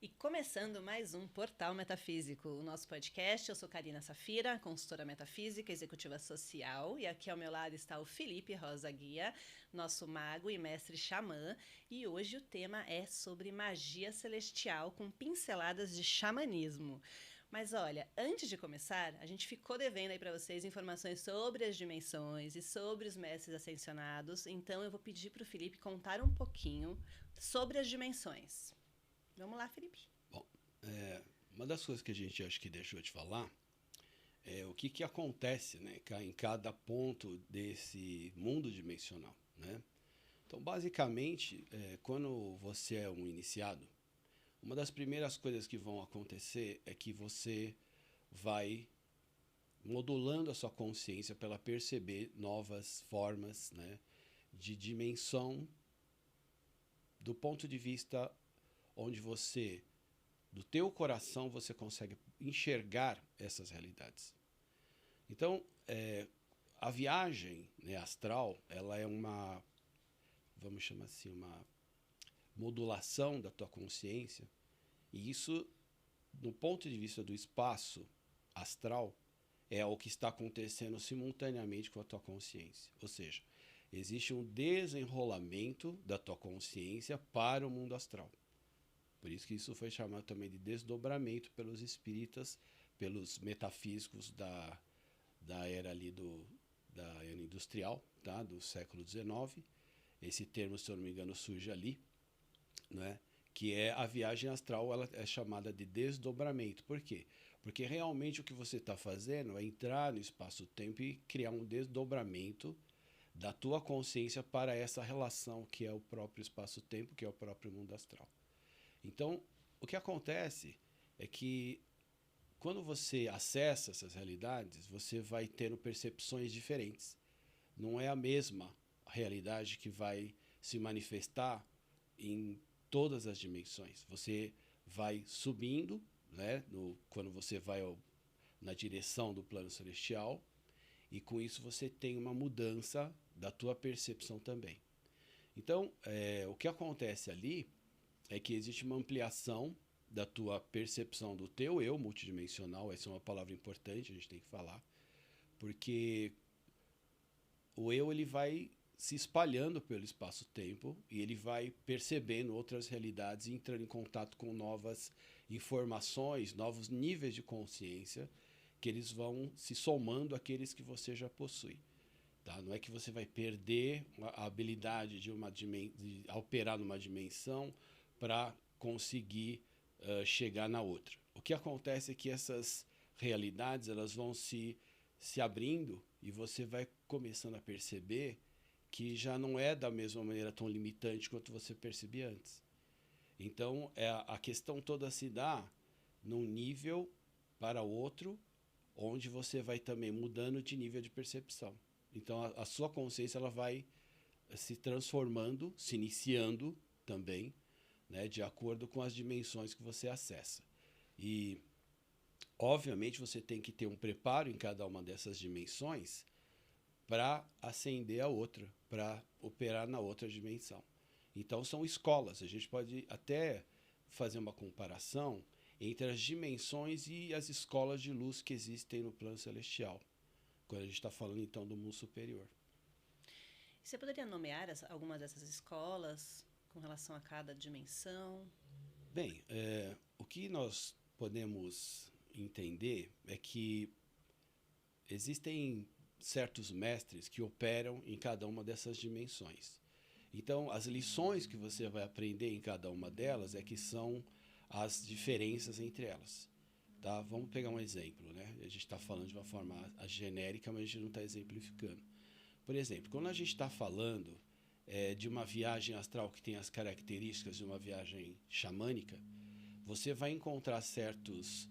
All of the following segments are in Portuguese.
E começando mais um Portal Metafísico, o nosso podcast. Eu sou Karina Safira, consultora metafísica, executiva social, e aqui ao meu lado está o Felipe Rosa Guia, nosso mago e mestre xamã, e hoje o tema é sobre magia celestial com pinceladas de xamanismo. Mas olha, antes de começar, a gente ficou devendo aí para vocês informações sobre as dimensões e sobre os mestres ascensionados, então eu vou pedir para o Felipe contar um pouquinho sobre as dimensões. Vamos lá, Felipe. Bom, uma das coisas que a gente acho que deixou de falar é o que acontece, né, em cada ponto desse mundo dimensional, né? Então, basicamente, quando você é um iniciado, uma das primeiras coisas que vão acontecer é que você vai modulando a sua consciência para ela perceber novas formas, né, de dimensão do ponto de vista onde você do teu coração você consegue enxergar essas realidades. Então, a viagem, né, astral, ela é uma, vamos chamar assim, uma modulação da tua consciência, e isso, no ponto de vista do espaço astral, é o que está acontecendo simultaneamente com a tua consciência. Ou seja, existe um desenrolamento da tua consciência para o mundo astral. Por isso que isso foi chamado também de desdobramento pelos espíritas, pelos metafísicos da era ali da era industrial, tá? Do século XIX. Esse termo, se eu não me engano, surge ali, né? Que é a viagem astral, ela é chamada de desdobramento. Por quê? Porque realmente o que você está fazendo é entrar no espaço-tempo e criar um desdobramento da tua consciência para essa relação que é o próprio espaço-tempo, que é o próprio mundo astral. Então, o que acontece é que quando você acessa essas realidades, você vai tendo percepções diferentes. Não é a mesma realidade que vai se manifestar em todas as dimensões. Você vai subindo, né, quando você vai na direção do plano celestial, e com isso você tem uma mudança da tua percepção também. Então, o que acontece ali é que existe uma ampliação da tua percepção do teu eu multidimensional. Essa é uma palavra importante, a gente tem que falar, porque o eu ele vai se espalhando pelo espaço-tempo e ele vai percebendo outras realidades e entrando em contato com novas informações, novos níveis de consciência, que eles vão se somando àqueles que você já possui. Tá? Não é que você vai perder a habilidade de operar numa dimensão para conseguir chegar na outra. O que acontece é que essas realidades elas vão se abrindo e você vai começando a perceber que já não é da mesma maneira tão limitante quanto você percebia antes. Então, a questão toda se dá num nível para outro, onde você vai também mudando de nível de percepção. Então, a sua consciência ela vai se transformando, se iniciando também, né, de acordo com as dimensões que você acessa. E, obviamente, você tem que ter um preparo em cada uma dessas dimensões para ascender a outra, para operar na outra dimensão. Então, são escolas. A gente pode até fazer uma comparação entre as dimensões e as escolas de luz que existem no plano celestial, quando a gente está falando, então, do mundo superior. Você poderia nomear algumas dessas escolas com relação a cada dimensão? Bem, o que nós podemos entender é que existem certos mestres que operam em cada uma dessas dimensões. Então, as lições que você vai aprender em cada uma delas é que são as diferenças entre elas. Tá? Vamos pegar um exemplo. Né? A gente está falando de uma forma genérica, mas a gente não está exemplificando. Por exemplo, quando a gente está falando de uma viagem astral que tem as características de uma viagem xamânica, você vai encontrar certos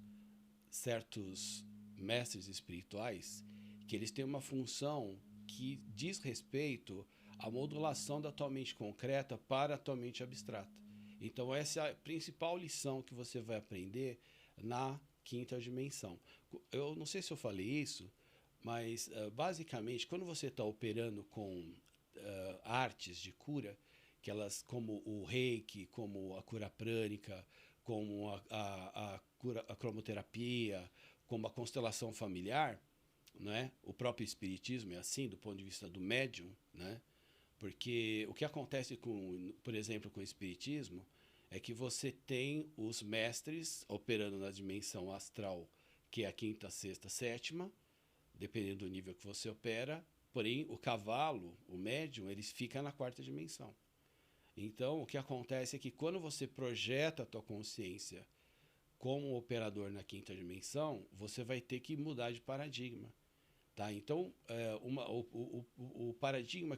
mestres espirituais que eles têm uma função que diz respeito à modulação da tua mente concreta para a tua mente abstrata. Então essa é a principal lição que você vai aprender na quinta dimensão. Eu não sei se eu falei isso, mas basicamente quando você está operando com artes de cura, que elas como o reiki, como a cura prânica, como a cromoterapia, como a constelação familiar, né? O próprio espiritismo é assim, do ponto de vista do médium, né? Porque o que acontece, por exemplo, com o espiritismo, é que você tem os mestres operando na dimensão astral, que é a quinta, sexta, sétima, dependendo do nível que você opera, porém o cavalo, o médium, eles ficam na quarta dimensão. Então, o que acontece é que quando você projeta a tua consciência como um operador na quinta dimensão, você vai ter que mudar de paradigma. Tá? Então, o paradigma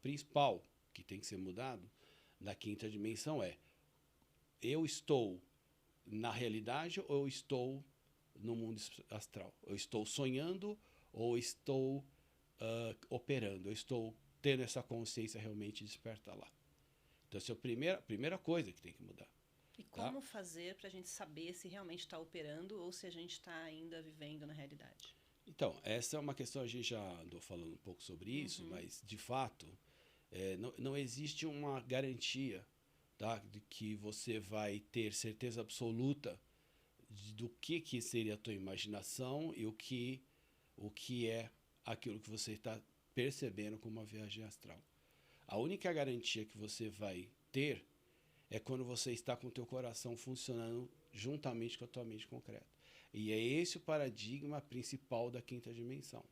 principal que tem que ser mudado na quinta dimensão é: eu estou na realidade ou eu estou no mundo astral? Eu estou sonhando ou estou operando? Eu estou tendo essa consciência realmente desperta lá? Então, essa é a primeira coisa que tem que mudar. E como fazer para a gente saber se realmente está operando ou se a gente está ainda vivendo na realidade? Então, essa é uma questão, a gente já andou falando um pouco sobre isso, mas, de fato, não existe uma garantia, tá, de que você vai ter certeza absoluta do que seria a tua imaginação e o que é aquilo que você está percebendo como uma viagem astral. A única garantia que você vai ter é quando você está com o teu coração funcionando juntamente com a tua mente concreta. E é esse o paradigma principal da quinta dimensão.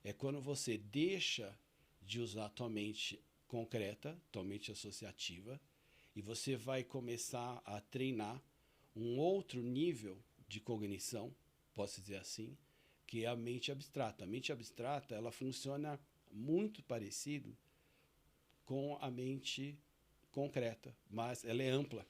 É quando você deixa de usar a tua mente concreta, tua mente associativa, e você vai começar a treinar um outro nível de cognição, posso dizer assim, que é a mente abstrata. A mente abstrata, ela funciona muito parecido com a mente concreta, mas ela é ampla.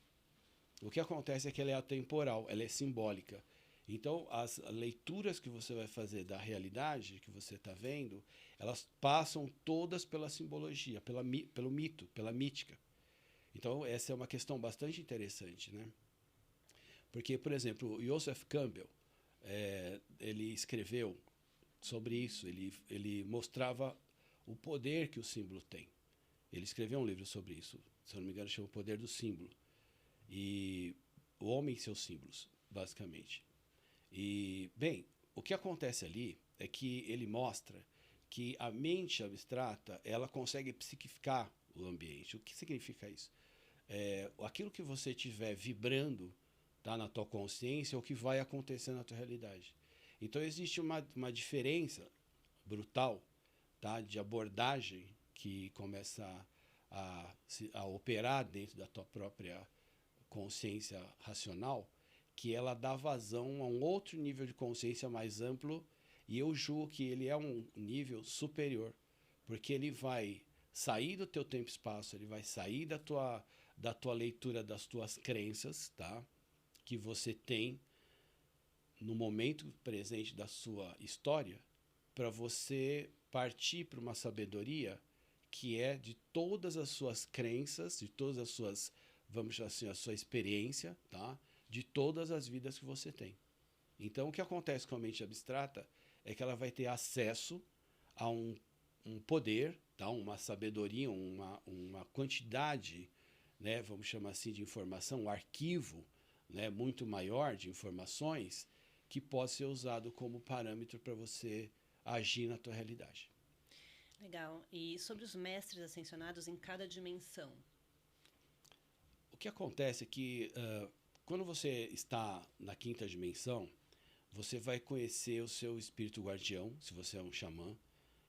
O que acontece é que ela é atemporal, ela é simbólica. Então, as leituras que você vai fazer da realidade que você está vendo, elas passam todas pela simbologia, pelo mito, pela mítica. Então, essa é uma questão bastante interessante, né? Porque, por exemplo, o Joseph Campbell, ele escreveu sobre isso, ele mostrava o poder que o símbolo tem. Ele escreveu um livro sobre isso, se eu não me engano, chama O Poder do Símbolo. E o homem e seus símbolos, basicamente. E, bem, o que acontece ali é que ele mostra que a mente abstrata, ela consegue psiquificar o ambiente. O que significa isso? Aquilo que você estiver vibrando, tá, na tua consciência é o que vai acontecer na tua realidade. Então, existe uma diferença brutal, tá, de abordagem que começa a operar dentro da tua própria consciência racional, que ela dá vazão a um outro nível de consciência mais amplo, e eu julgo que ele é um nível superior, porque ele vai sair do teu tempo e espaço, ele vai sair da tua leitura das tuas crenças, tá, que você tem no momento presente da sua história, para você partir para uma sabedoria que é de todas as suas crenças, de todas as suas, vamos chamar assim, a sua experiência, tá? De todas as vidas que você tem. Então, o que acontece com a mente abstrata é que ela vai ter acesso a um poder, tá? Uma sabedoria, uma quantidade, né? Vamos chamar assim, de informação, um arquivo, né? Muito maior de informações que pode ser usado como parâmetro para você agir na tua realidade. Legal. E sobre os mestres ascensionados em cada dimensão? O que acontece é que quando você está na quinta dimensão, você vai conhecer o seu espírito guardião, se você é um xamã.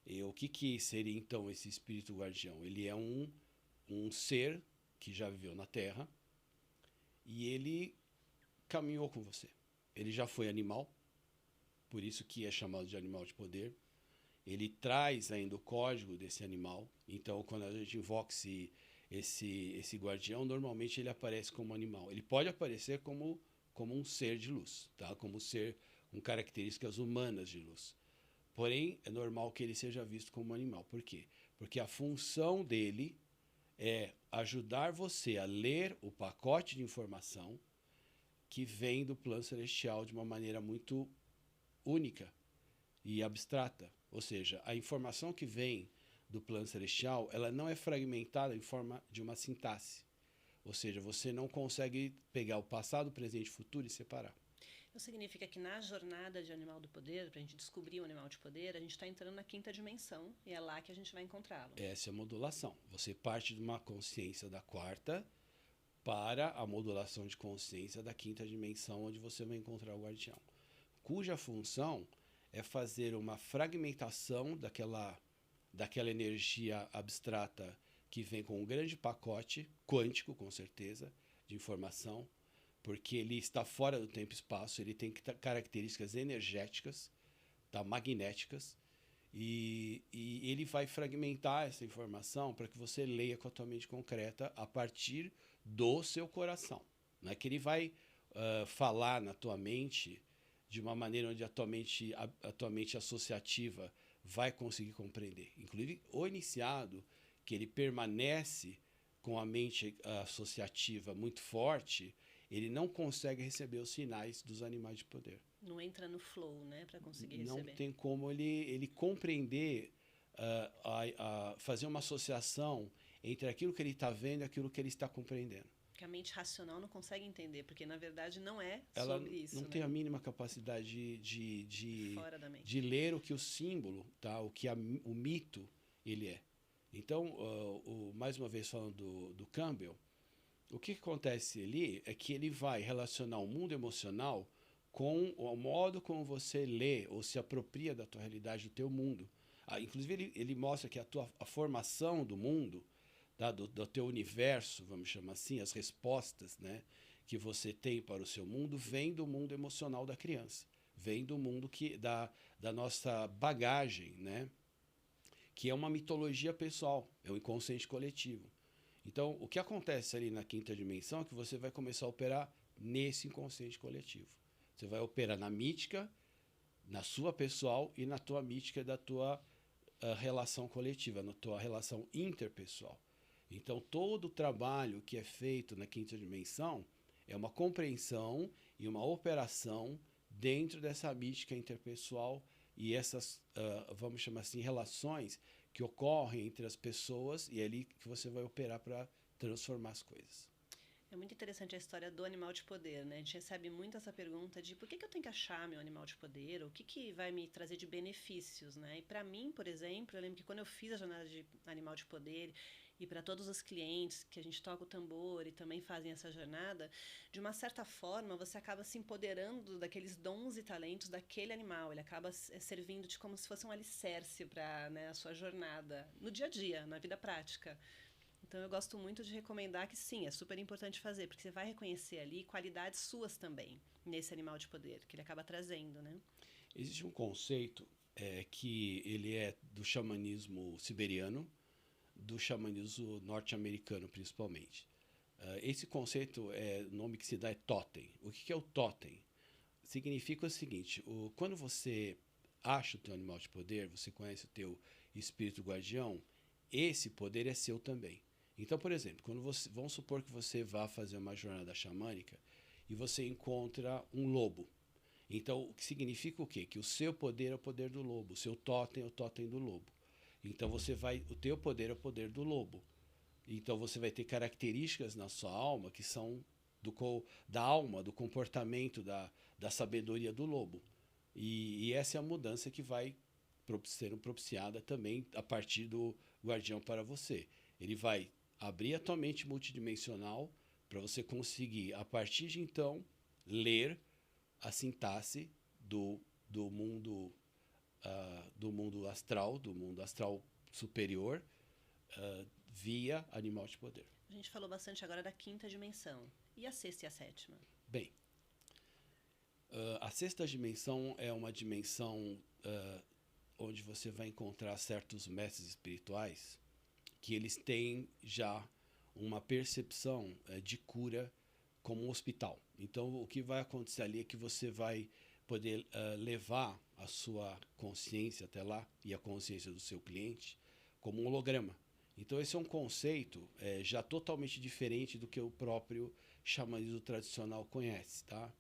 E o que seria então esse espírito guardião? Ele é um ser que já viveu na Terra e ele caminhou com você. Ele já foi animal, por isso que é chamado de animal de poder. Ele traz ainda o código desse animal. Então, quando a gente invoca esse guardião, normalmente ele aparece como animal. Ele pode aparecer como um ser de luz, tá? Como ser com características humanas de luz. Porém, é normal que ele seja visto como animal. Por quê? Porque a função dele é ajudar você a ler o pacote de informação que vem do plano celestial de uma maneira muito única e abstrata. Ou seja, a informação que vem do plano celestial, ela não é fragmentada em forma de uma sintaxe. Ou seja, você não consegue pegar o passado, o presente e o futuro e separar. Isso significa que na jornada de Animal do Poder, para a gente descobrir o Animal de Poder, a gente está entrando na quinta dimensão e é lá que a gente vai encontrá-lo. Essa é a modulação. Você parte de uma consciência da quarta para a modulação de consciência da quinta dimensão, onde você vai encontrar o guardião, cuja função é fazer uma fragmentação daquela energia abstrata que vem com um grande pacote quântico, com certeza, de informação, porque ele está fora do tempo e espaço, ele tem características energéticas, tá, magnéticas, e ele vai fragmentar essa informação para que você leia com a tua mente concreta a partir do seu coração. Não é que ele vai falar na tua mente de uma maneira onde a tua mente associativa vai conseguir compreender. Inclusive, o iniciado, que ele permanece com a mente associativa muito forte, ele não consegue receber os sinais dos animais de poder. Não entra no flow, né, para conseguir Não receber. tem como ele compreender, fazer uma associação entre aquilo que ele está vendo e aquilo que ele está compreendendo. Que a mente racional não consegue entender, porque na verdade não é Ela sobre isso. não né? tem a mínima capacidade Fora da mente. de ler o que o símbolo, tá? O que o mito ele é. Então, mais uma vez falando do Campbell, o que acontece ali é que ele vai relacionar o mundo emocional com o modo como você lê ou se apropria da tua realidade, do teu mundo. Inclusive, ele mostra que a formação do mundo, tá, do teu universo, vamos chamar assim, as respostas, né, que você tem para o seu mundo, vem do mundo emocional da criança. Vem do mundo da nossa bagagem, né, que é uma mitologia pessoal, é o inconsciente coletivo. Então, o que acontece ali na quinta dimensão é que você vai começar a operar nesse inconsciente coletivo. Você vai operar na mítica, na sua pessoal e na tua mítica da tua relação coletiva, na tua relação interpessoal. Então, todo o trabalho que é feito na quinta dimensão é uma compreensão e uma operação dentro dessa mítica interpessoal e essas, vamos chamar assim, relações que ocorrem entre as pessoas, e é ali que você vai operar para transformar as coisas. É muito interessante a história do animal de poder, né? A gente recebe muito essa pergunta de por que eu tenho que achar meu animal de poder, o que vai me trazer de benefícios, né? E para mim, por exemplo, eu lembro que quando eu fiz a jornada de animal de poder e para todos os clientes que a gente toca o tambor e também fazem essa jornada, de uma certa forma você acaba se empoderando daqueles dons e talentos daquele animal, ele acaba servindo de como se fosse um alicerce para, né, a sua jornada no dia a dia, na vida prática. Então, eu gosto muito de recomendar que, sim, é super importante fazer, porque você vai reconhecer ali qualidades suas também, nesse animal de poder, que ele acaba trazendo, né? Existe um conceito que ele é do xamanismo siberiano, do xamanismo norte-americano, principalmente. Esse conceito, o nome que se dá é totem. O que é o totem? Significa o seguinte, quando você acha o teu animal de poder, você conhece o teu espírito guardião, esse poder é seu também. Então, por exemplo, vamos supor que você vá fazer uma jornada xamânica e você encontra um lobo. Então, o que significa o quê? Que o seu poder é o poder do lobo, o seu totem é o totem do lobo. Então, o teu poder é o poder do lobo. Então, você vai ter características na sua alma que são da alma, do comportamento, da sabedoria do lobo. E essa é a mudança que vai ser propiciada também a partir do guardião para você. Ele vai abrir a tua mente multidimensional para você conseguir, a partir de então, ler a sintaxe do mundo astral, do mundo astral superior, via animal de poder. A gente falou bastante agora da quinta dimensão. E a sexta e a sétima? Bem, a sexta dimensão é uma dimensão onde você vai encontrar certos mestres espirituais que eles têm já uma percepção de cura como um hospital. Então, o que vai acontecer ali é que você vai poder levar a sua consciência até lá e a consciência do seu cliente como um holograma. Então, esse é um conceito já totalmente diferente do que o próprio xamanismo tradicional conhece, tá?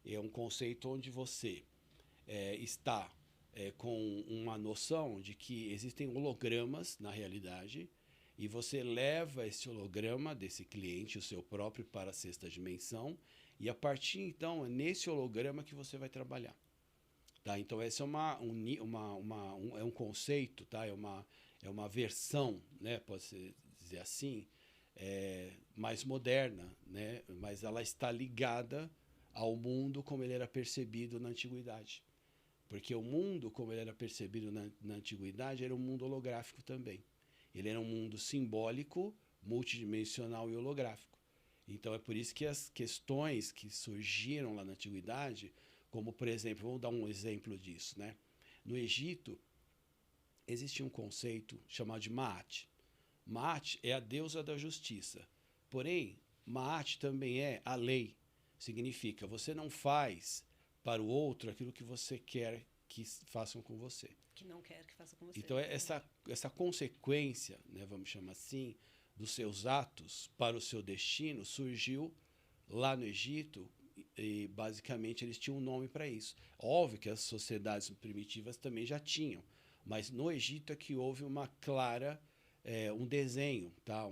É um conceito onde você está com uma noção de que existem hologramas na realidade e você leva esse holograma desse cliente, o seu próprio, para a sexta dimensão, e a partir então é nesse holograma que você vai trabalhar. Tá? Então esse é é um conceito, tá? É uma versão, né? Pode-se dizer assim, mais moderna, né? Mas ela está ligada ao mundo como ele era percebido na antiguidade. Porque o mundo como ele era percebido na antiguidade era um mundo holográfico também. Ele era um mundo simbólico, multidimensional e holográfico. Então é por isso que as questões que surgiram lá na antiguidade, como por exemplo, vamos dar um exemplo disso, né? No Egito existia um conceito chamado de Maat. Maat é a deusa da justiça. Porém, Maat também é a lei. Significa, você não faz para o outro aquilo que você quer que façam com você. Que não quer que faça com você. Então, essa consequência, né, vamos chamar assim, dos seus atos para o seu destino, surgiu lá no Egito e, basicamente, eles tinham um nome para isso. Óbvio que as sociedades primitivas também já tinham, mas no Egito é que houve uma clara, um desenho, tá?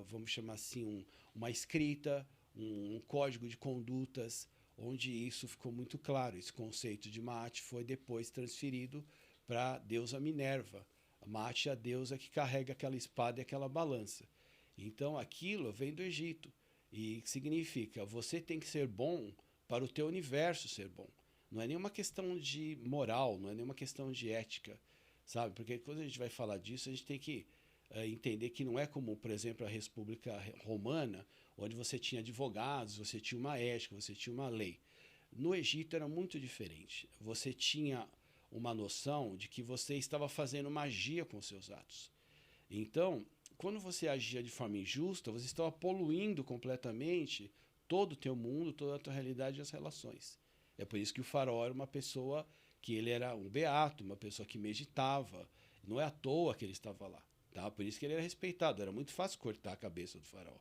Vamos chamar assim, uma escrita, um código de condutas, onde isso ficou muito claro. Esse conceito de Maat foi depois transferido para a deusa Minerva. A Maat é a deusa que carrega aquela espada e aquela balança. Então aquilo vem do Egito e significa você tem que ser bom para o teu universo ser bom. Não é nenhuma questão de moral, não é nenhuma questão de ética, sabe? Porque quando a gente vai falar disso, a gente tem que entender que não é como, por exemplo, a República Romana, onde você tinha advogados, você tinha uma ética, você tinha uma lei. No Egito era muito diferente. Você tinha uma noção de que você estava fazendo magia com seus atos. Então, quando você agia de forma injusta, você estava poluindo completamente todo o teu mundo, toda a tua realidade e as relações. É por isso que o faraó era uma pessoa que ele era um beato, uma pessoa que meditava. Não é à toa que ele estava lá. Tá? Por isso que ele era respeitado. Era muito fácil cortar a cabeça do faraó.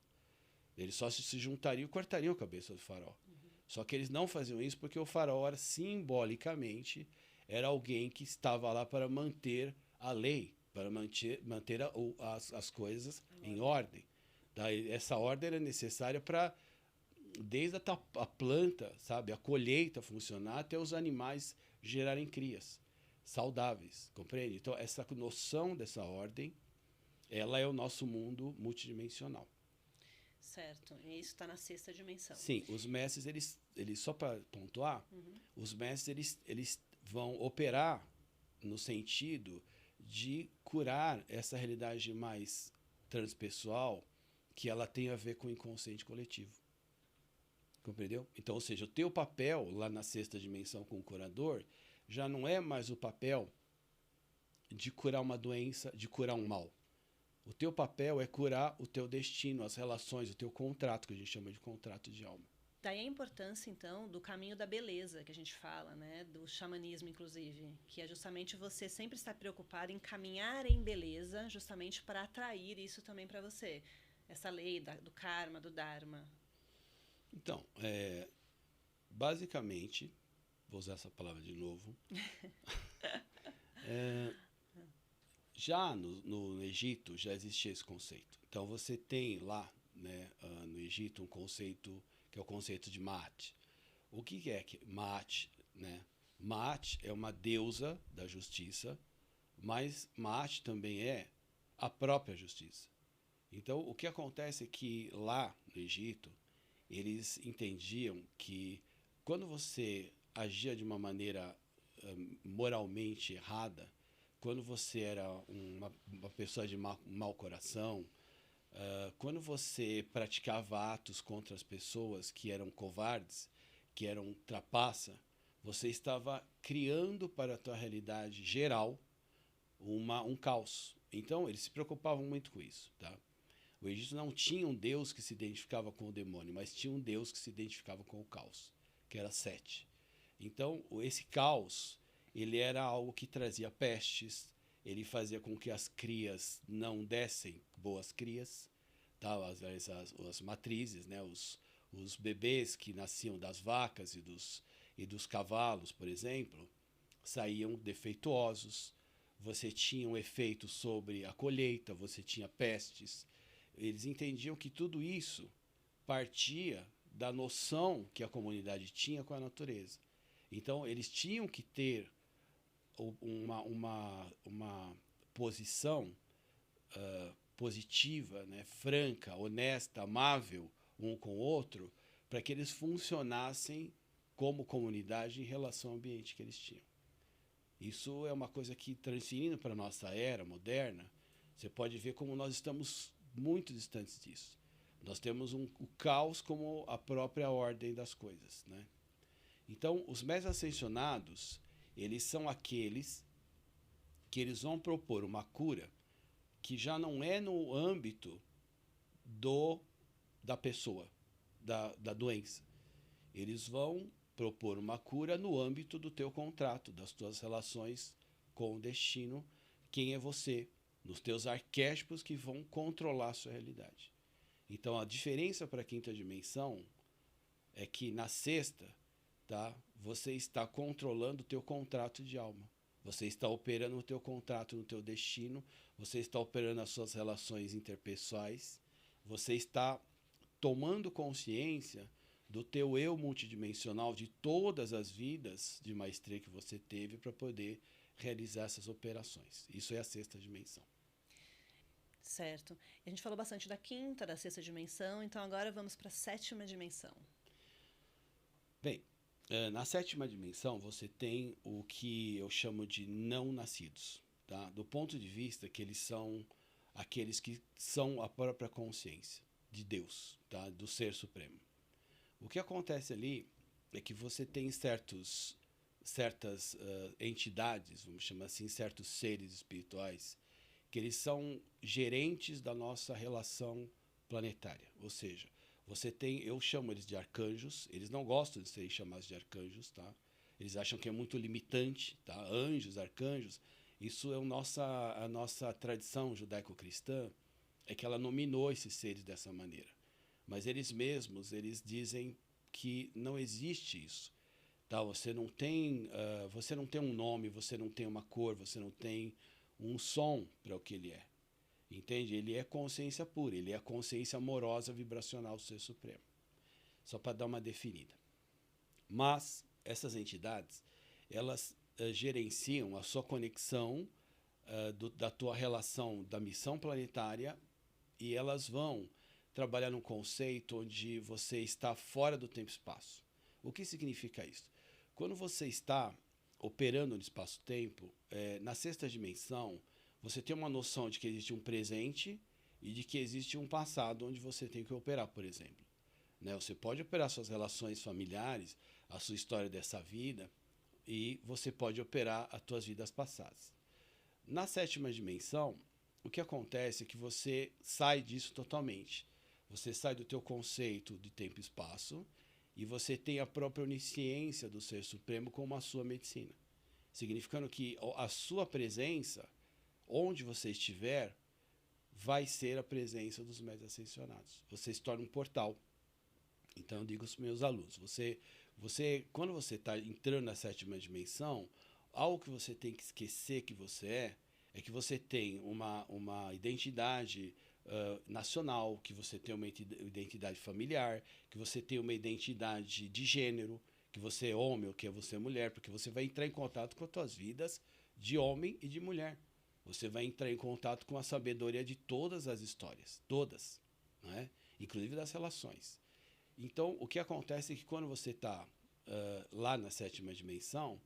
Eles só se juntariam e cortariam a cabeça do faraó. Só que eles não faziam isso porque o faraó era, simbolicamente, era alguém que estava lá para manter a lei, para manter as coisas em ordem. Daí, essa ordem era necessária para, desde a planta, sabe, a colheita funcionar, até os animais gerarem crias saudáveis, compreende? Então, essa noção dessa ordem, ela é o nosso mundo multidimensional. Certo, e isso está na sexta dimensão. Sim, os mestres, eles só para pontuar, os mestres, eles vão operar no sentido de curar essa realidade mais transpessoal que ela tem a ver com o inconsciente coletivo. Compreendeu? Então, ou seja, o teu papel lá na sexta dimensão com o curador já não é mais o papel de curar uma doença, de curar um mal. O teu papel é curar o teu destino, as relações, o teu contrato, que a gente chama de contrato de alma. Daí a importância, então, do caminho da beleza, que a gente fala, né? Do xamanismo, inclusive, que é justamente você sempre estar preocupado em caminhar em beleza, justamente para atrair isso também para você. Essa lei do karma, do dharma. Então, basicamente, vou usar essa palavra de novo, já no Egito já existia esse conceito. Então você tem lá, né, no Egito um conceito que é o conceito de Maat. O que é Maat? Né? Maat é uma deusa da justiça, mas Maat também é a própria justiça. Então o que acontece é que lá no Egito eles entendiam que quando você agia de uma maneira moralmente errada, quando você era uma pessoa de mau coração, quando você praticava atos contra as pessoas que eram covardes, que eram trapaça, você estava criando para a tua realidade geral um caos. Então, eles se preocupavam muito com isso. Tá? O Egito não tinha um Deus que se identificava com o demônio, mas tinha um Deus que se identificava com o caos, que era Sete. Então, esse caos, ele era algo que trazia pestes, ele fazia com que as crias não dessem boas crias, tá? as matrizes, né? Os bebês que nasciam das vacas e dos cavalos, por exemplo, saíam defeituosos. você tinha um efeito sobre a colheita, você tinha pestes. Eles entendiam que tudo isso partia da noção que a comunidade tinha com a natureza. Então, eles tinham que ter uma posição positiva, né, franca, honesta, amável um com o outro, para que eles funcionassem como comunidade em relação ao ambiente que eles tinham. Isso é uma coisa que, transferindo para a nossa era moderna, você pode ver como nós estamos muito distantes disso. Nós temos o caos como a própria ordem das coisas, né? Então, os mestres ascensionados, eles são aqueles que eles vão propor uma cura que já não é no âmbito da pessoa, da doença. Eles vão propor uma cura no âmbito do teu contrato, das tuas relações com o destino, quem é você, nos teus arquétipos que vão controlar a sua realidade. Então, a diferença para a quinta dimensão é que na sexta, tá, você está controlando o teu contrato de alma. Você está operando o teu contrato no teu destino, você está operando as suas relações interpessoais, você está tomando consciência do teu eu multidimensional, de todas as vidas de maestria que você teve para poder realizar essas operações. Isso é a sexta dimensão. Certo. A gente falou bastante da quinta, da sexta dimensão, então agora vamos para a sétima dimensão. Bem, na sétima dimensão você tem o que eu chamo de não nascidos, tá? Do ponto de vista que eles são aqueles que são a própria consciência de Deus, tá? Do Ser Supremo. O que acontece ali é que você tem certas entidades, vamos chamar assim, certos seres espirituais, que eles são gerentes da nossa relação planetária. Ou seja, você tem, eu chamo eles de arcanjos, eles não gostam de serem chamados de arcanjos, tá? Eles acham que é muito limitante, tá? Anjos, arcanjos, isso é a nossa tradição judaico-cristã, é que ela nominou esses seres dessa maneira. Mas eles mesmos, eles dizem que não existe isso. Tá? Você não tem um nome, você não tem uma cor, você não tem um som para o que ele é. Entende? Ele é consciência pura, ele é a consciência amorosa vibracional do Ser Supremo. Só para dar uma definida. Mas essas entidades, elas gerenciam a sua conexão da tua relação da missão planetária e elas vão trabalhar num conceito onde você está fora do tempo e espaço. O que significa isso? Quando você está operando no espaço-tempo, na sexta dimensão, você tem uma noção de que existe um presente e de que existe um passado onde você tem que operar, por exemplo. Né? Você pode operar suas relações familiares, a sua história dessa vida, e você pode operar as suas vidas passadas. Na sétima dimensão, o que acontece é que você sai disso totalmente. Você sai do teu conceito de tempo e espaço e você tem a própria onisciência do Ser Supremo como a sua medicina. Significando que a sua presença, onde você estiver, vai ser a presença dos mestres ascensionados. Você se torna um portal. Então eu digo aos meus alunos, quando você está entrando na sétima dimensão, algo que você tem que esquecer que você é que você tem uma identidade nacional, que você tem uma identidade familiar, que você tem uma identidade de gênero, que você é homem ou que você é mulher, porque você vai entrar em contato com as suas vidas de homem e de mulher. Você vai entrar em contato com a sabedoria de todas as histórias, todas, né? Inclusive das relações. Então, o que acontece é que quando você está lá na sétima dimensão,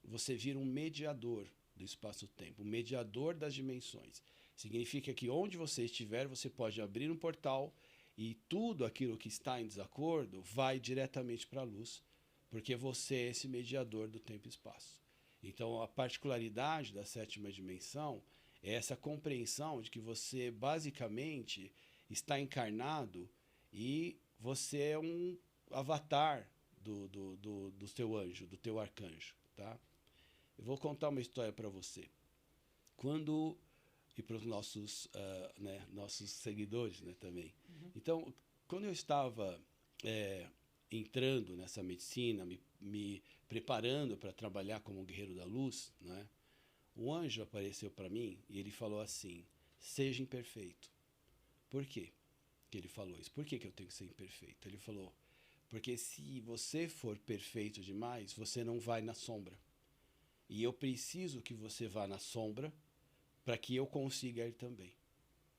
você vira um mediador do espaço-tempo, um mediador das dimensões. Significa que onde você estiver, você pode abrir um portal e tudo aquilo que está em desacordo vai diretamente para a luz, porque você é esse mediador do tempo e espaço. Então, a particularidade da sétima dimensão é essa compreensão de que você, basicamente, está encarnado e você é um avatar do teu anjo, do teu arcanjo. Tá? Eu vou contar uma história para você. E para os nossos seguidores, né, também. Uhum. Então, quando eu estava entrando nessa medicina, me preparando para trabalhar como guerreiro da luz, né, O anjo apareceu para mim e ele falou assim: seja imperfeito. Por quê que ele falou isso? Por que eu tenho que ser imperfeito? Ele falou: porque se você for perfeito demais, você não vai na sombra. E eu preciso que você vá na sombra para que eu consiga ir também.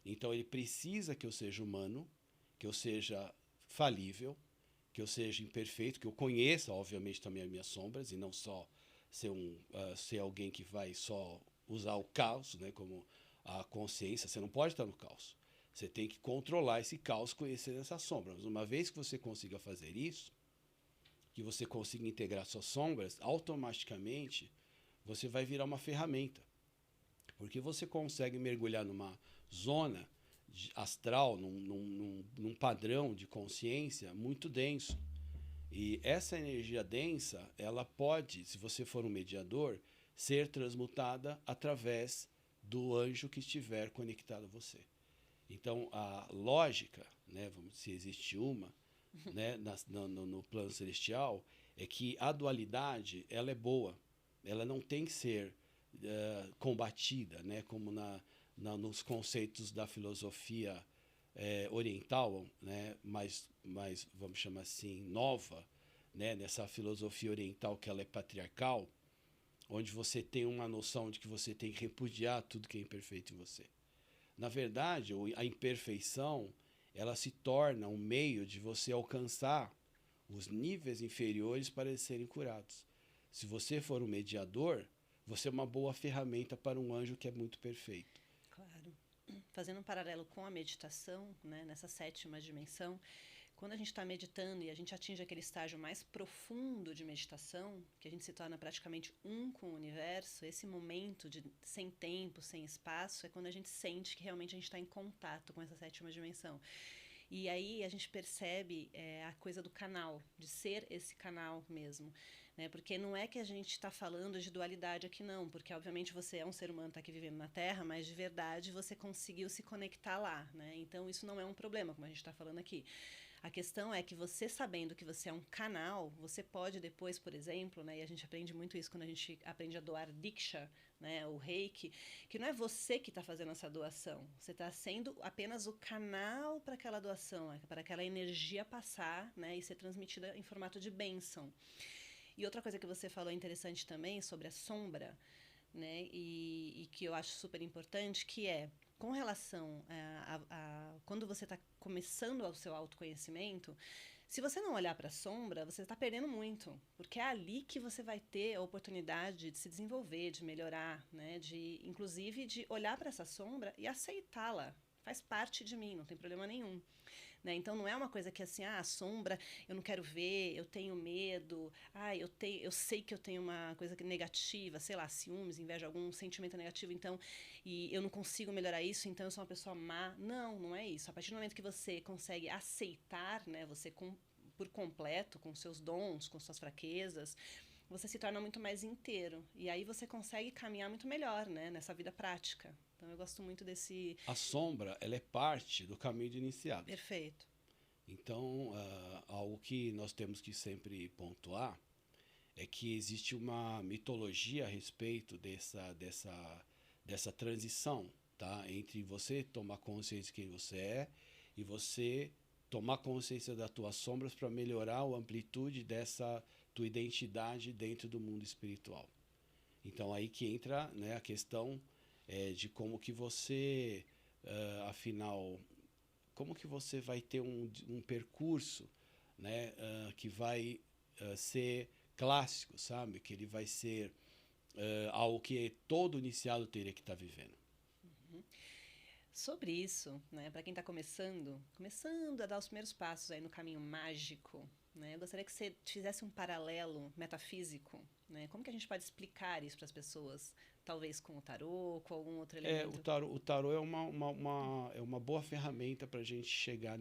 Então ele precisa que eu seja humano, que eu seja falível, que eu seja imperfeito, que eu conheça, obviamente, também as minhas sombras, e não só ser alguém que vai só usar o caos, né, como a consciência. Você não pode estar no caos. Você tem que controlar esse caos, conhecer essa sombra. Mas uma vez que você consiga fazer isso, que você consiga integrar suas sombras, automaticamente você vai virar uma ferramenta. Porque você consegue mergulhar numa zona astral, num padrão de consciência muito denso. E essa energia densa, ela pode, se você for um mediador, ser transmutada através do anjo que estiver conectado a você. Então, a lógica, né, se existe uma, né, no plano celestial, é que a dualidade ela é boa. Ela não tem que ser combatida, né, como nos conceitos da filosofia oriental, né, mais, vamos chamar assim, nova, né, nessa filosofia oriental que ela é patriarcal, onde você tem uma noção de que você tem que repudiar tudo que é imperfeito em você. Na verdade, a imperfeição ela se torna um meio de você alcançar os níveis inferiores para eles serem curados. Se você for um mediador, você é uma boa ferramenta para um anjo que é muito perfeito. Claro. Fazendo um paralelo com a meditação, né, nessa 7ª dimensão, quando a gente está meditando e a gente atinge aquele estágio mais profundo de meditação, que a gente se torna praticamente um com o universo, esse momento de sem tempo, sem espaço, é quando a gente sente que realmente a gente está em contato com essa 7ª dimensão. E aí a gente percebe a coisa do canal, de ser esse canal mesmo. Né? Porque não é que a gente está falando de dualidade aqui não, porque obviamente você é um ser humano, está aqui vivendo na Terra, mas de verdade você conseguiu se conectar lá. Né? Então isso não é um problema, como a gente está falando aqui. A questão é que você sabendo que você é um canal, você pode depois, por exemplo, né, e a gente aprende muito isso quando a gente aprende a doar Diksha, né, o reiki, que não é você que está fazendo essa doação, você está sendo apenas o canal para aquela doação, para aquela energia passar, né, e ser transmitida em formato de bênção. E outra coisa que você falou interessante também sobre a sombra, né, e que eu acho super importante, que é com relação quando você está começando o seu autoconhecimento, se você não olhar para a sombra, você está perdendo muito, porque é ali que você vai ter a oportunidade de se desenvolver, de melhorar, né? Inclusive de olhar para essa sombra e aceitá-la. Faz parte de mim, não tem problema nenhum. Né? Então não é uma coisa que assim, a sombra eu não quero ver, eu tenho medo, eu sei que eu tenho uma coisa negativa, sei lá, ciúmes, inveja, algum sentimento negativo, então, e eu não consigo melhorar isso, então eu sou uma pessoa má. Não, não é isso. A partir do momento que você consegue aceitar, né, você por completo, com seus dons, com suas fraquezas, você se torna muito mais inteiro. E aí você consegue caminhar muito melhor, né, nessa vida prática. Então eu gosto muito desse... A sombra, ela é parte do caminho de iniciado. Perfeito. Então, algo que nós temos que sempre pontuar é que existe uma mitologia a respeito dessa transição, tá? Entre você tomar consciência de quem você é e você tomar consciência das tuas sombras para melhorar a amplitude dessa tua identidade dentro do mundo espiritual. Então, aí que entra, né, a questão de como que você, afinal, como que você vai ter um percurso, né, que vai ser clássico, sabe? Que ele vai ser algo que todo iniciado teria que estar vivendo. Uhum. Sobre isso, né, para quem está começando a dar os primeiros passos aí no caminho mágico, né, eu gostaria que você fizesse um paralelo metafísico, né? Como que a gente pode explicar isso para as pessoas? Talvez com o tarô, com algum outro elemento? O tarô é uma boa ferramenta para a gente chegar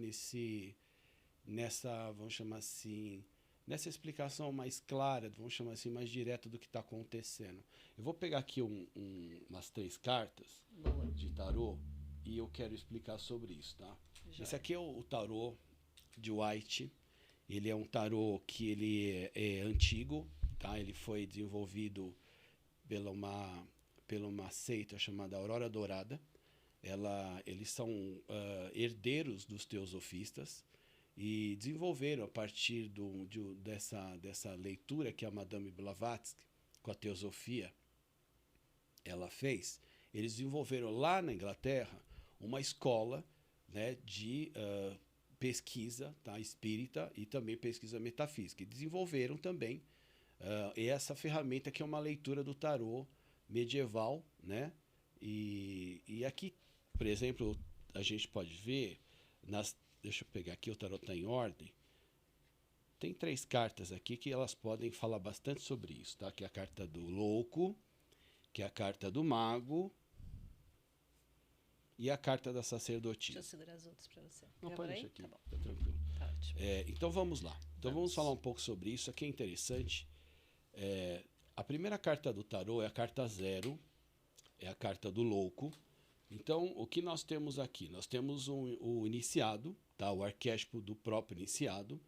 nessa, vamos chamar assim, nessa explicação mais clara, vamos chamar assim, mais direta do que está acontecendo. Eu vou pegar aqui umas 3 cartas Boa. de tarô e eu quero explicar sobre isso, tá? Joia. Esse aqui é o tarô de White. Ele é um tarô que ele é antigo, tá? Ele foi desenvolvido por uma seita chamada Aurora Dourada. Eles são herdeiros dos teosofistas e desenvolveram, a partir dessa leitura que a Madame Blavatsky, com a teosofia, ela fez, eles desenvolveram lá na Inglaterra uma escola, né, de pesquisa, tá, espírita e também pesquisa metafísica. E desenvolveram também essa ferramenta que é uma leitura do tarô medieval, né? E aqui, por exemplo, a gente pode ver, deixa eu pegar aqui, o tarô está em ordem. Tem 3 cartas aqui que elas podem falar bastante sobre isso, tá? Que é a carta do louco, que é a carta do mago e a carta da sacerdotisa. Deixa eu segurar as outras para você. Não, pode deixar aqui, tá bom. Tá tranquilo. Tá ótimo. Então vamos lá. Então vamos falar um pouco sobre isso. Aqui é interessante. A primeira carta do tarô é a carta 0, é a carta do louco. Então, o que nós temos aqui? Nós temos o iniciado, tá? O arquétipo do próprio iniciado.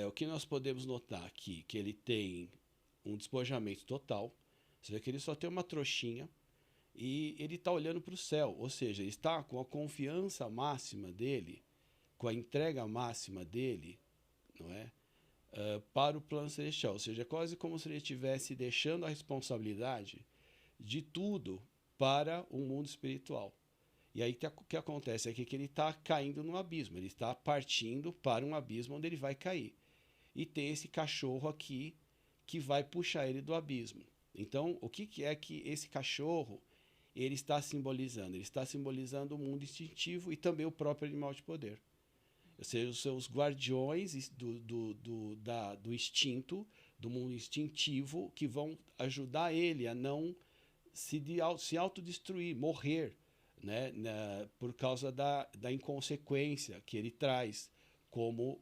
O que nós podemos notar aqui? Que ele tem um despojamento total. Você vê que ele só tem uma trouxinha e ele está olhando para o céu. Ou seja, ele está com a confiança máxima dele, com a entrega máxima dele, não é? Para o plano celestial. Ou seja, é quase como se ele estivesse deixando a responsabilidade de tudo para o mundo espiritual. E aí o que acontece aqui é que ele está caindo no abismo, ele está partindo para um abismo onde ele vai cair. E tem esse cachorro aqui que vai puxar ele do abismo. Então, o que é que esse cachorro ele está simbolizando? Ele está simbolizando o mundo instintivo e também o próprio animal de poder. Ou seja, os seus guardiões do instinto, do mundo instintivo, que vão ajudar ele a não se autodestruir, morrer, né, por causa da inconsequência que ele traz como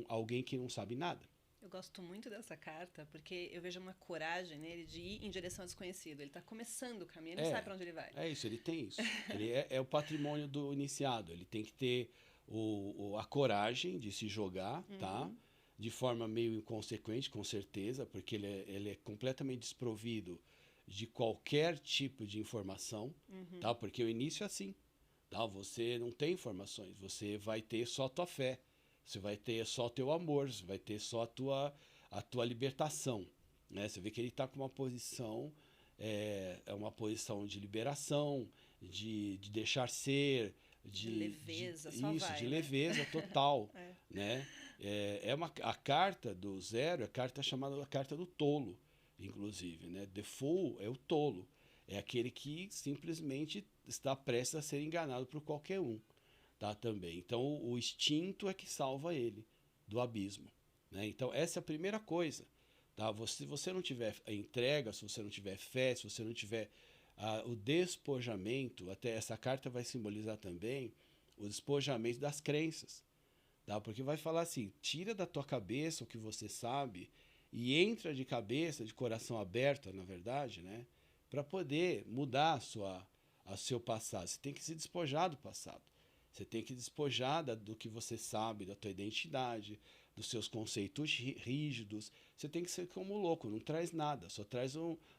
alguém que não sabe nada. Eu gosto muito dessa carta porque eu vejo uma coragem nele de ir em direção ao desconhecido. Ele está começando o caminho, ele não sabe para onde ele vai. É isso, ele tem isso. Ele é o patrimônio do iniciado. Ele tem que ter a coragem de se jogar, tá? De forma meio inconsequente, com certeza, porque ele é completamente desprovido de qualquer tipo de informação, tá? Porque o início é assim, tá? Você não tem informações, você vai ter só a tua fé, você vai ter só o teu amor, você vai ter só a tua libertação, né? Você vê que ele está com uma posição, uma posição de liberação, de deixar ser, de leveza, de leveza total, né? A carta do 0 é a carta chamada a carta do tolo, inclusive, né? The Fool é o tolo, é aquele que simplesmente está prestes a ser enganado por qualquer um, tá? Também. Então o instinto é que salva ele do abismo, né? Então essa é a primeira coisa, tá? Se você não tiver a entrega, se você não tiver fé, se você não tiver o despojamento, até essa carta vai simbolizar também o despojamento das crenças, tá? Porque vai falar assim, tira da tua cabeça o que você sabe e entra de cabeça, de coração aberto, na verdade, né? Para poder mudar o seu passado. Você tem que se despojar do passado. Você tem que despojar do que você sabe, da tua identidade, dos seus conceitos rígidos. Você tem que ser como louco, não traz nada, só traz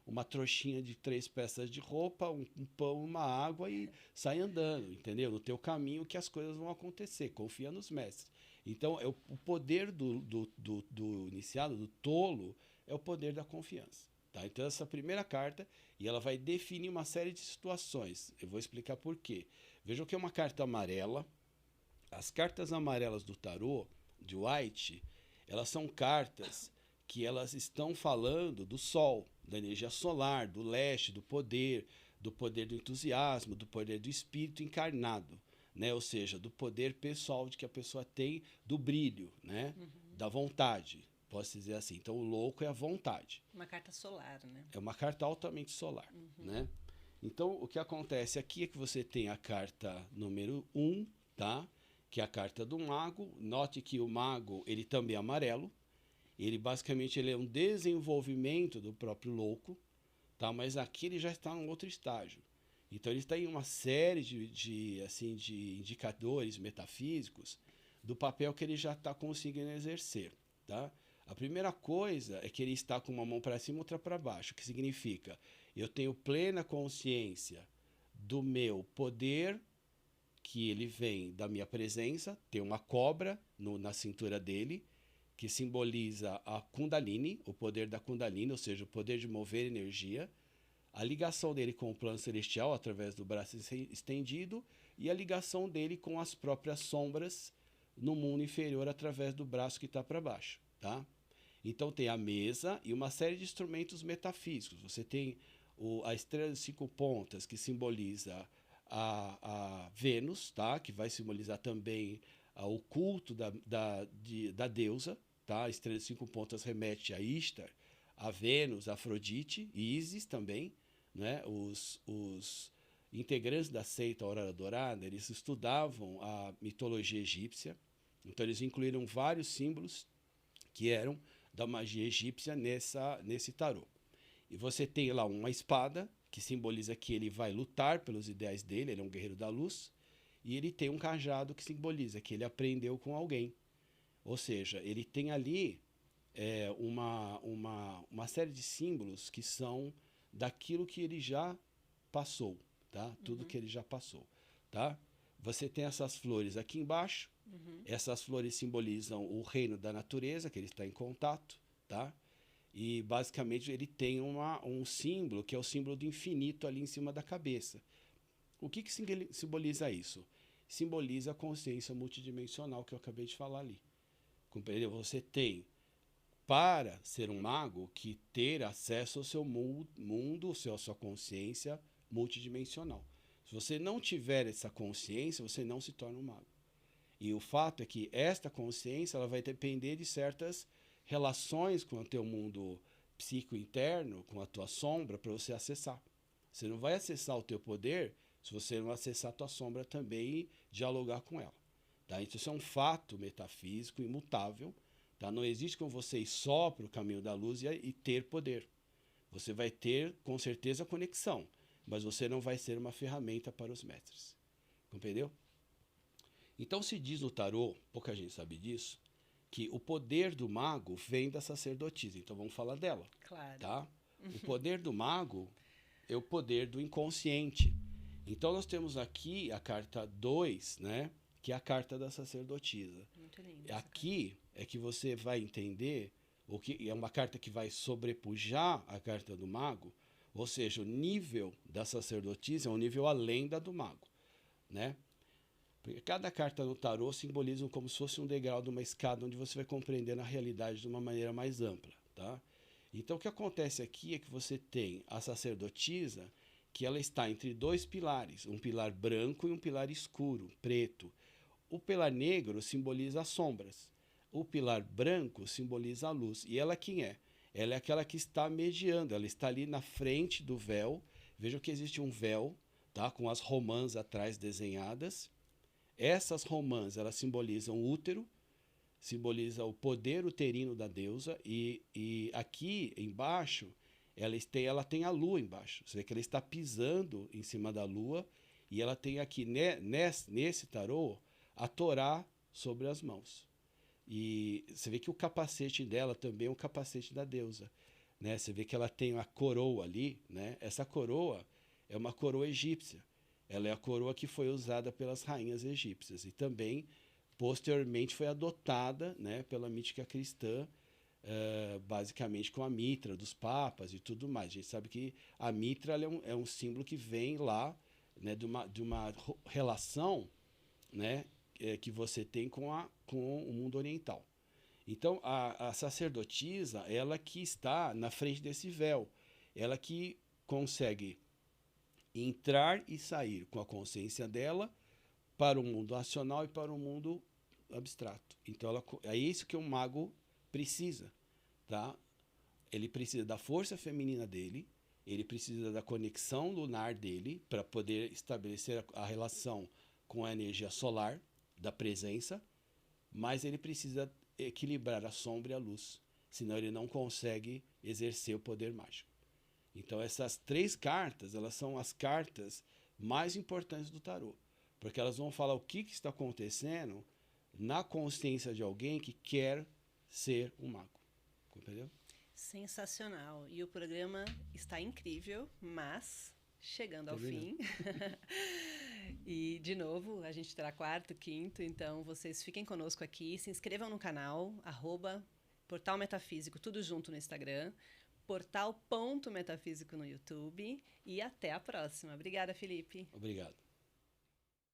uma trouxinha de 3 peças de roupa, um pão, uma água e sai andando, entendeu? No teu caminho que as coisas vão acontecer, confia nos mestres. Então, o poder do iniciado, do tolo, é o poder da confiança. Tá? Então, essa primeira carta, e ela vai definir uma série de situações. Eu vou explicar por quê. Vejam que é uma carta amarela. As cartas amarelas do tarô, de White, elas são cartas que elas estão falando do sol, da energia solar, do leste, do poder do entusiasmo, do poder do espírito encarnado, né? Ou seja, do poder pessoal de que a pessoa tem, do brilho, né? Da vontade, posso dizer assim. Então, o louco é a vontade. Uma carta solar, né? É uma carta altamente solar, né? Então, o que acontece aqui é que você tem a carta número 1, tá? Que é a carta do mago. Note que o mago, ele também é amarelo. Ele basicamente ele é um desenvolvimento do próprio louco, tá? Mas aqui ele já está em outro estágio. Então ele está em uma série de indicadores metafísicos do papel que ele já está conseguindo exercer, tá? A primeira coisa é que ele está com uma mão para cima e outra para baixo, que significa eu tenho plena consciência do meu poder, que ele vem da minha presença. Tem uma cobra na cintura dele, que simboliza a Kundalini, o poder da Kundalini, ou seja, o poder de mover energia, a ligação dele com o plano celestial através do braço estendido e a ligação dele com as próprias sombras no mundo inferior através do braço que está para baixo, tá? Então tem a mesa e uma série de instrumentos metafísicos. Você tem a estrela de 5 pontas, que simboliza a Vênus, tá? Que vai simbolizar também o culto da deusa, tá? A estrela de 5 pontas remete a Ishtar, a Vênus, a Afrodite e Ísis também, né? Os integrantes da seita Aurora Dourada, eles estudavam a mitologia egípcia, então eles incluíram vários símbolos que eram da magia egípcia nesse tarô. E você tem lá uma espada, que simboliza que ele vai lutar pelos ideais dele, ele é um guerreiro da luz, e ele tem um cajado que simboliza que ele aprendeu com alguém. Ou seja, ele tem ali uma série de símbolos que são daquilo que ele já passou, tá? Tudo que ele já passou, tá? Você tem essas flores aqui embaixo. Essas flores simbolizam o reino da natureza, que ele está em contato, tá? E basicamente ele tem um símbolo, que é o símbolo do infinito ali em cima da cabeça. O que simboliza isso? Simboliza a consciência multidimensional que eu acabei de falar ali. Compreendeu? Você tem, para ser um mago, que ter acesso ao seu mundo, à sua consciência multidimensional. Se você não tiver essa consciência, você não se torna um mago. E o fato é que esta consciência ela vai depender de certas relações com o teu mundo psíquico interno, com a tua sombra, para você acessar. Você não vai acessar o teu poder se você não acessar a tua sombra também e dialogar com ela. Tá? Então isso é um fato metafísico imutável. Tá? Não existe como você ir só para o caminho da luz e ter poder. Você vai ter, com certeza, conexão, mas você não vai ser uma ferramenta para os mestres. Compreendeu? Então se diz no tarô, pouca gente sabe disso, que o poder do mago vem da sacerdotisa. Então vamos falar dela. Claro. Tá? O poder do mago é o poder do inconsciente. Então nós temos aqui a carta 2, né? Que é a carta da sacerdotisa. Muito lindo. Aqui é que você vai entender, o que é uma carta que vai sobrepujar a carta do mago, ou seja, o nível da sacerdotisa é um nível além da do mago, né? Porque cada carta no tarô simboliza como se fosse um degrau de uma escada onde você vai compreender a realidade de uma maneira mais ampla, tá? Então o que acontece aqui é que você tem a sacerdotisa, que ela está entre dois pilares, um pilar branco e um pilar escuro, preto. O pilar negro simboliza as sombras. O pilar branco simboliza a luz. E ela quem é? Ela é aquela que está mediando, ela está ali na frente do véu. Vejam que existe um véu, tá? Com as romãs atrás desenhadas. Essas romãs, elas simbolizam o útero, simboliza o poder uterino da deusa, e aqui embaixo ela tem a lua embaixo. Você vê que ela está pisando em cima da lua, e ela tem aqui nesse tarô a Torá sobre as mãos. E você vê que o capacete dela também é um capacete da deusa, né? Você vê que ela tem a coroa ali, né? Essa coroa é uma coroa egípcia. Ela é a coroa que foi usada pelas rainhas egípcias e também, posteriormente, foi adotada, né, pela mística cristã, basicamente com a mitra dos papas e tudo mais. A gente sabe que a mitra é um símbolo que vem lá, né, de uma relação, né, que você tem com o mundo oriental. Então, a sacerdotisa, ela que está na frente desse véu, ela que consegue entrar e sair com a consciência dela para o mundo racional e para o mundo abstrato. Então, é isso que um mago precisa, tá? Ele precisa da força feminina dele, ele precisa da conexão lunar dele para poder estabelecer a relação com a energia solar da presença, mas ele precisa equilibrar a sombra e a luz, senão ele não consegue exercer o poder mágico. Então essas 3 cartas, elas são as cartas mais importantes do tarô, porque elas vão falar o que está acontecendo na consciência de alguém que quer ser um mago. Compreendeu? Sensacional. E o programa está incrível, mas chegando ao fim. E, de novo, a gente terá quarto, quinto, então vocês fiquem conosco aqui, se inscrevam no canal, @Portal Metafísico, tudo junto no Instagram, portal.metafísico no YouTube, e até a próxima. Obrigada, Felipe. Obrigado.